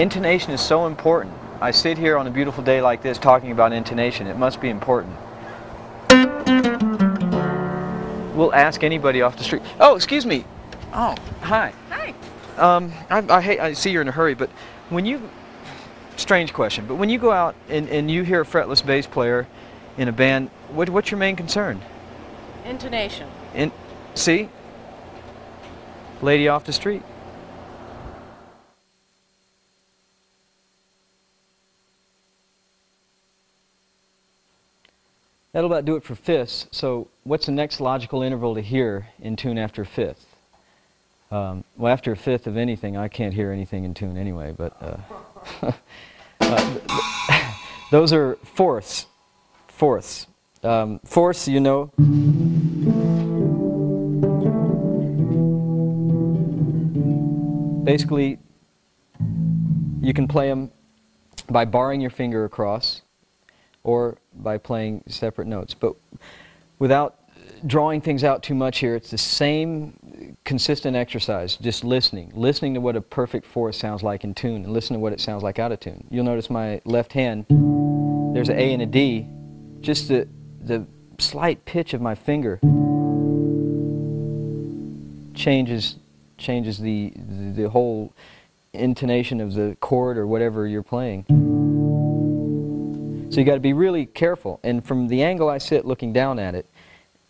Intonation is so important. I sit here on a beautiful day like this talking about intonation. It must be important. We'll ask anybody off the street. Oh, excuse me. Oh, hi. Hi. I see you're in a hurry, but when you, strange question, but when you go out and you hear a fretless bass player in a band, what's your main concern? Intonation. See? Lady off the street. That'll about do it for fifths. So what's the next logical interval to hear in tune after a fifth? Well, after a fifth of anything, I can't hear anything in tune anyway, but those are fourths. Fourths. Fourths, you know. Basically, you can play them by barring your finger across or by playing separate notes. But without drawing things out too much here, it's the same consistent exercise, just listening. Listening to what a perfect fourth sounds like in tune and listen to what it sounds like out of tune. You'll notice my left hand, there's an A and a D. Just the slight pitch of my finger changes the whole intonation of the chord or whatever you're playing. So you got to be really careful. And from the angle I sit looking down at it,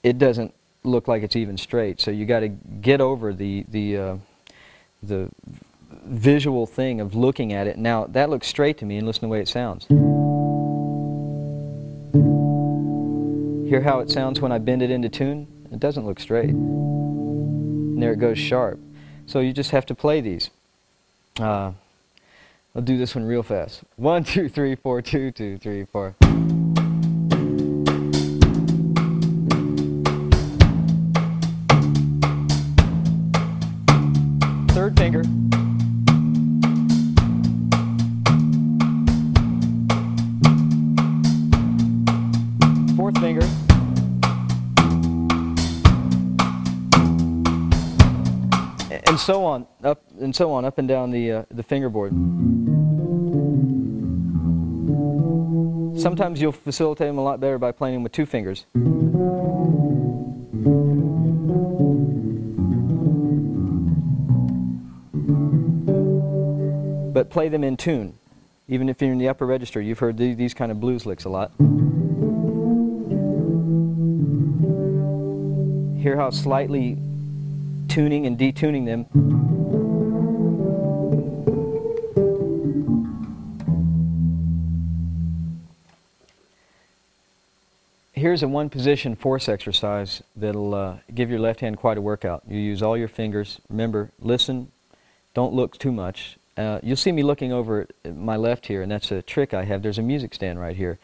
it doesn't look like it's even straight. So you got to get over the visual thing of looking at it. Now that looks straight to me, and listen to the way it sounds. Hear how it sounds when I bend it into tune? It doesn't look straight. And there it goes sharp. So you just have to play these. I'll do this one real fast. 1, 2, 3, 4, 2, 2, 3, 4. Third finger. Fourth finger. And so on, up and down the fingerboard. Sometimes you'll facilitate them a lot better by playing them with two fingers. But play them in tune. Even if you're in the upper register, you've heard these kind of blues licks a lot. Hear how slightly tuning and detuning them. Here's a one-position force exercise that'll give your left hand quite a workout. You use all your fingers. Remember, listen, don't look too much. You'll see me looking over at my left here, and that's a trick I have. There's a music stand right here,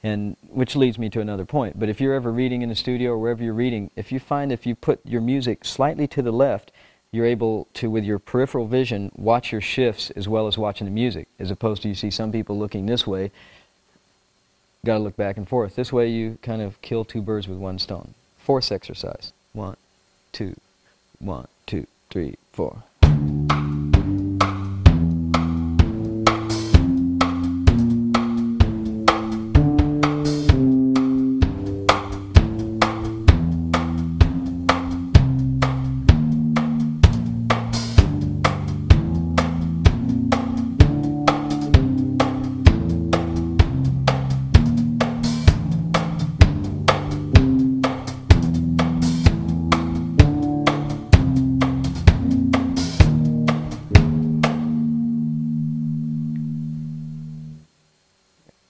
and which leads me to another point. But if you're ever reading in the studio or wherever you're reading, if you find if you put your music slightly to the left, you're able to, with your peripheral vision, watch your shifts as well as watching the music, as opposed to you see some people looking this way. Got to look back and forth. This way you kind of kill two birds with one stone. Force exercise. 1, 2, 1, 2, 3, 4.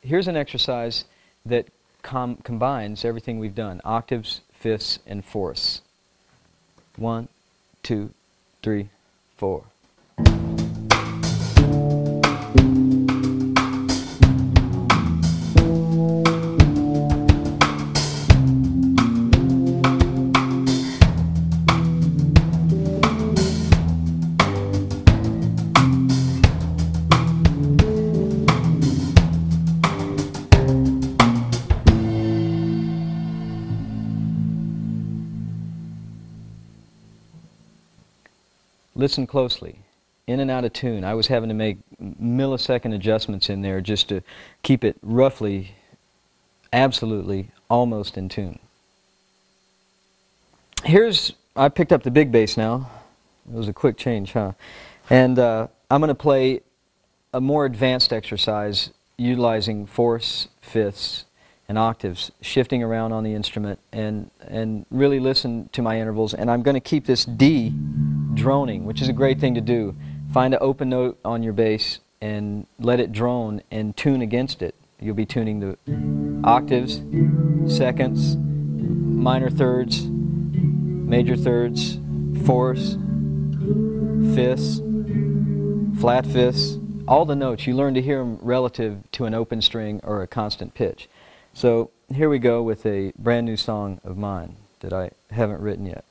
Here's an exercise that combines everything we've done: octaves, fifths, and fourths. 1, 2, 3, 4. Listen closely. in and out of tune. I was having to make millisecond adjustments in there just to keep it roughly, absolutely, almost in tune. I picked up the big bass now. It was a quick change, huh? And I'm going to play a more advanced exercise utilizing fourths, fifths, and octaves, shifting around on the instrument, and really listen to my intervals. And I'm going to keep this D droning, which is a great thing to do. Find an open note on your bass and let it drone and tune against it. You'll be tuning the octaves, seconds, minor thirds, major thirds, fourths, fifths, flat fifths, all the notes. You learn to hear them relative to an open string or a constant pitch. So here we go with a brand new song of mine that I haven't written yet.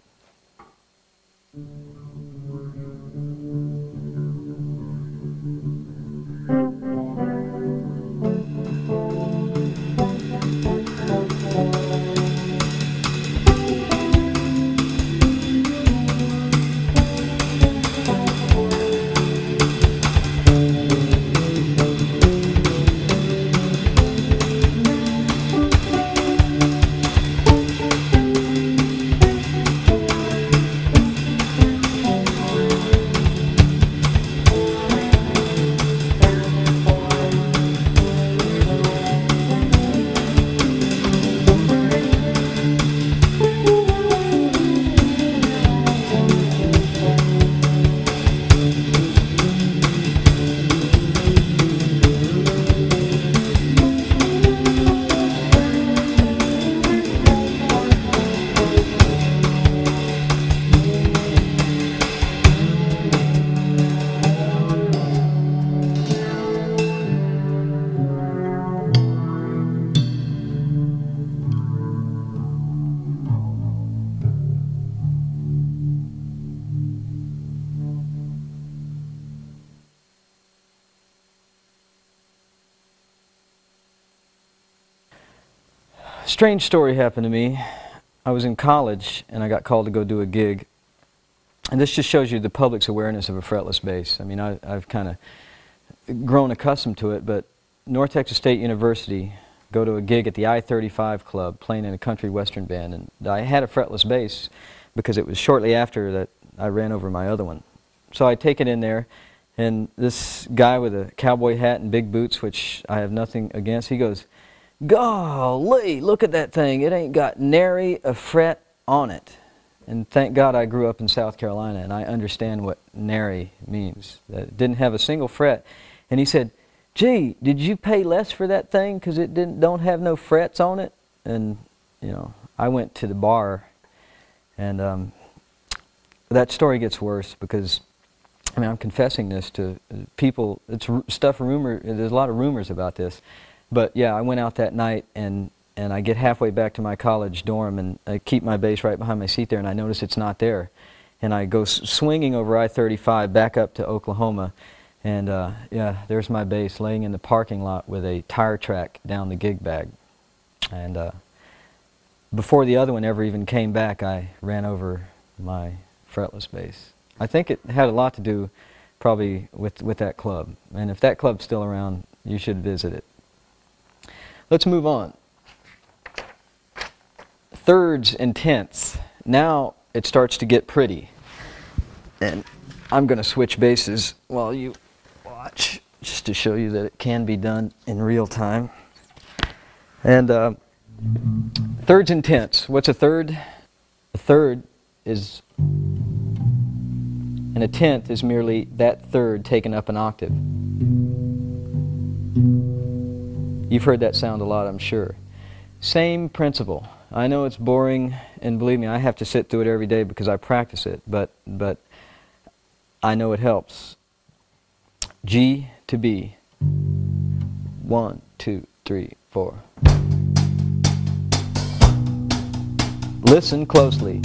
Strange story happened to me. I was in college and I got called to go do a gig. And this just shows you the public's awareness of a fretless bass. I mean, I've kind of grown accustomed to it, but North Texas State University, go to a gig at the I-35 Club playing in a country western band. And I had a fretless bass because it was shortly after that I ran over my other one. So I take it in there, and this guy with a cowboy hat and big boots, which I have nothing against, he goes, "Golly, look at that thing. It ain't got nary a fret on it." And thank God I grew up in South Carolina and I understand what nary means. That it didn't have a single fret. And he said, "Gee, did you pay less for that thing because it don't have no frets on it?" And, you know, I went to the bar, and that story gets worse because, I mean, I'm confessing this to people. It's stuff, there's a lot of rumors about this. But yeah, I went out that night, and I get halfway back to my college dorm, and I keep my bass right behind my seat there, and I notice it's not there. And I go swinging over I-35 back up to Oklahoma, and yeah, there's my bass laying in the parking lot with a tire track down the gig bag. And before the other one ever even came back, I ran over my fretless bass. I think it had a lot to do probably with that club. And if that club's still around, you should visit it. Let's move on. Thirds and tenths. Now it starts to get pretty. And I'm going to switch basses while you watch, just to show you that it can be done in real time. And thirds and tenths. What's a third? A third is, and a tenth is merely that third taken up an octave. You've heard that sound a lot, I'm sure. Same principle. I know it's boring, and believe me, I have to sit through it every day because I practice it, but I know it helps. G to B. 1, 2, 3, 4. Listen closely.